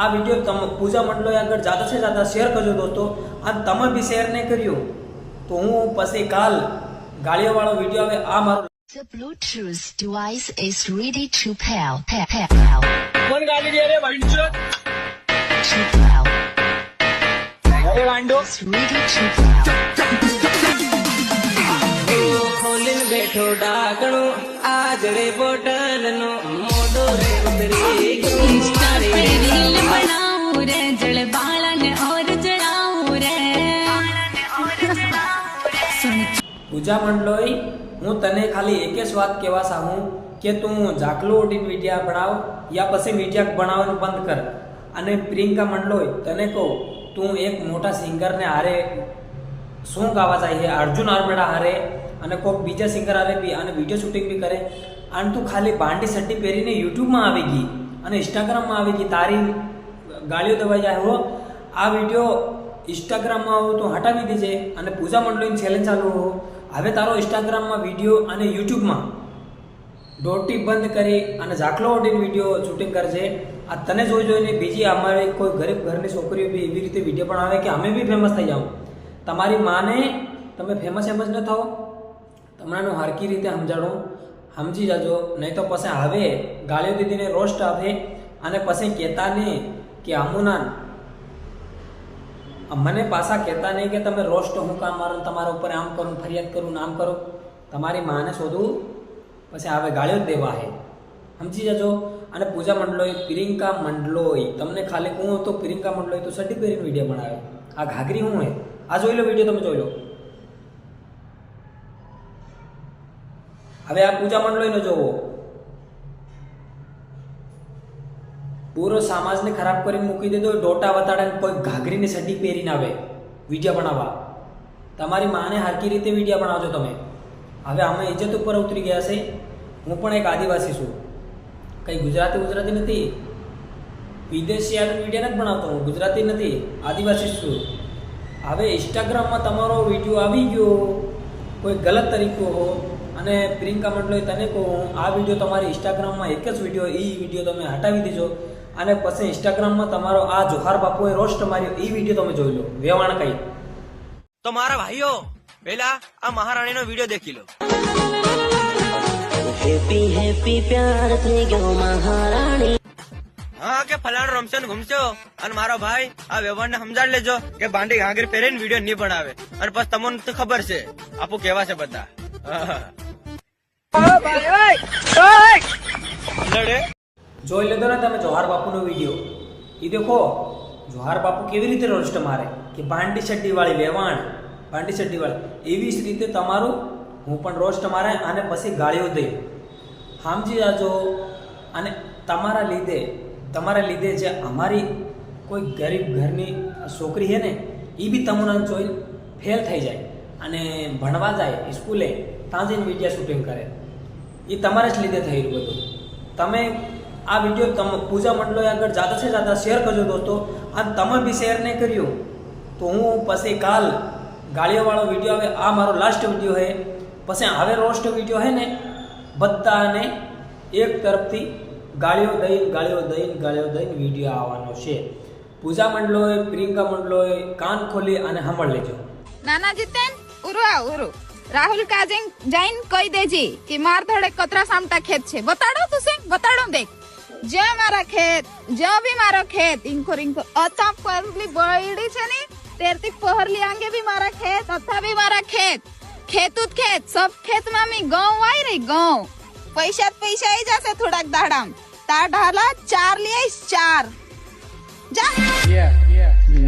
આ વિડીયો તમે પૂજા મંડળોએ આગળ જ્યાદા से ज्यादा શેર કરજો દોસ્તો। અને તમે બી શેર નહીં કર્યો તો હું પછી કાલ ગાળીઓ વાળો વિડીયો આવે આ મારો The Bluetooth device is ready to pair. कौन गाली दे रहे भाई? अरे वांडो It's ready to pair. Choline बैठो डाकणो आजड़े बोटन नो मोडो रे उतरी इंस्टा पे रील बनाऊं रे जड़ बालन और जड़ाऊं रे પૂજા મંડળોએ હું તને ખાલી એક જ વાત કહેવા ચાહું કે તું ઝાકલો ઓડીને વિડીયા બનાવ યા પછી વિડીયા બનાવવાનું બંધ કર। અને પ્રિયંકા મંડળોએ તને કહું તું એક મોટા સિંગરને હારે શું ગાવા જાય અર્જુન આર્મેડા હારે અને કોઈક બીજા સિંગર હારે બી અને વિડીયો શૂટિંગ બી કરે અને તું ખાલી બાંડી સટ્ટી પહેરીને યુટ્યુબમાં આવી ગઈ અને ઇન્સ્ટાગ્રામમાં આવી ગઈ તારી ગાળીઓ દવાઈ જાય હો। આ વિડીયો ઇન્સ્ટાગ્રામમાં આવો તો હટાવી દેજે અને પૂજા મંડળોની ચેલેન્જ ચાલુ હો। હવે તારો ઇન્સ્ટાગ્રામમાં વિડીયો અને યુટ્યુબમાં દોટી બંધ કરી અને ઝાકલો ઓડીને વિડીયો શૂટિંગ કરજે। આ તને જોઈને બીજી અમારી કોઈ ગરીબ ઘરની છોકરીઓ બી એવી રીતે વિડીયો બનાવે કે અમે બી ફેમસ થઈ જાઉં। તમારી માને તમે ફેમસ ન થાઓ તમને હરકી રીતે સમજાણું સમજી જાજો, નહીં તો પછી હવે ગાળીઓ દીદીને રોસ્ટ આવે અને પછી કહેતા નહીં કે અમુના મને પાછા કહેતા નહીં કે તમે રોસ્ટ હું કામ મારો તમારા ઉપર આમ કરું ફરિયાદ કરું આમ કરો। તમારી માને શોધું પછી હવે ગાળીઓ જ દેવા હે સમજી જજો। અને પૂજા મંડળોએ પ્રિયંકા મંડળોએ તમને ખાલી કહું તો પ્રિયંકા મંડળોએ તો સડી પહેરીને વિડીયો બનાવે। આ ઘાઘરી હું હે આ જોઈ લો વિડીયો તમે જોઈ લો। હવે આ પૂજા મંડળોને જોવો પૂરો સમાજને ખરાબ કરીને મૂકી દેતો ડોટા વતાડે કોઈ ઘાઘરીને સડી પહેરીને આવે વિડીયો બનાવવા। તમારી માને હરકી રીતે વિડીયો બનાવજો તમે। હવે અમે ઇજ્જત ઉપર ઉતરી ગયા છે। હું પણ એક આદિવાસી છું, કંઈ ગુજરાતી નથી, વિદેશી આવીને વિડીયો નથી બનાવતો, હું ગુજરાતી નથી, આદિવાસી છું। હવે ઇન્સ્ટાગ્રામમાં તમારો વિડીયો આવી ગયો કોઈ ગલત તરીકો હો અને પ્રિયંકા મંડળોએ તને કહું આ વિડીયો તમારી ઇન્સ્ટાગ્રામમાં એક જ વિડીયો એ વિડીયો તમે હટાવી દેજો અને પછી ઇન્સ્ટાગ્રામમાં તમારો આ જોહાર બાપુએ રોસ્ટ માર્યો એ વિડીયો તમે જોઈ લો વેવાણ કઈ। तो मारा भाइयों पहला आ महारानी नो वीडियो देखी लो। हैप्पी हैप्पी प्यार થઈ ગયો મહારાણી। हाँ के फलाण रमशन घूमशो અને મારો ભાઈ આ વ્યવહારને સમજાડ લેજો કે બાંડી ઘાઘરી પહેરીને વિડીયો નહીં બનાવે અને પછી તમને તો ખબર છે આપો કેવા છે બધા। જોઈ લેતો ને તમે જોહાર બાપુનો વિડીયો એ દેખો જોહાર બાપુ કેવી રીતે રોસ્ટ મારે કે ભાંડી છડ્ડી વાળી વેવાણ ભાંડી છડ્ડી વાળી એવી જ રીતે તમારું હું પણ રોસ્ટ મારે અને પછી ગાળીઓ દઈ સમજી જાજો। અને તમારા લીધે જે અમારી કોઈ ગરીબ ઘરની છોકરી છે ને એ બી તમને જોઈ ફેલ થઈ જાય અને ભણવા જાય સ્કૂલે ત્યાં જઈને વિડીયો શૂટિંગ કરે એ તમારા જ લીધે થઈ રહ્યું બધું। તમે આ વિડીયો તમે પૂજા મંડળોએ આગળ જ્યાદા से ज्यादा શેર કરજો દોસ્તો। અને તમે બી શેર નહીં કર્યો તો હું પછી કાલ ગાળીઓ વાળો વિડીયો આવે આ મારો લાસ્ટ વિડીયો છે। પછી હવે રોસ્ટ વિડીયો છે ને બધાને એક તરફથી ગાળીઓ દઈને વિડીયો આવવાનો છે। પૂજા મંડળોએ પ્રિયંકા મંડળોએ કાન ખોલી અને સાંભળ લેજો। નાના જીતેન ઉરુ રાહુલ કાજેંગ જૈન કહી દેજી કે માર થોડે કતરા સામટા ખેત છે બતાડો તું બતાડો દેખ જે મારા ખેત જો भी મારો ખેત ઇનકો અચાપ પરલી બળી છે ને તેરથી પહરલી આંગે भी મારા ખેત તથા भी મારા ખેત ખેતુત ખેત સબ ખેત માં મી ગાંવ આવી રહી ગાંવ પૈસા આવી જશે થોડાક દાડામ તા ઢાલા 4 લે 4 જા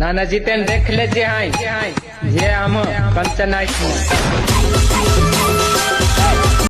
નાના જીતેન દેખ લેજે હાઈ જે આમ કંચનાઈ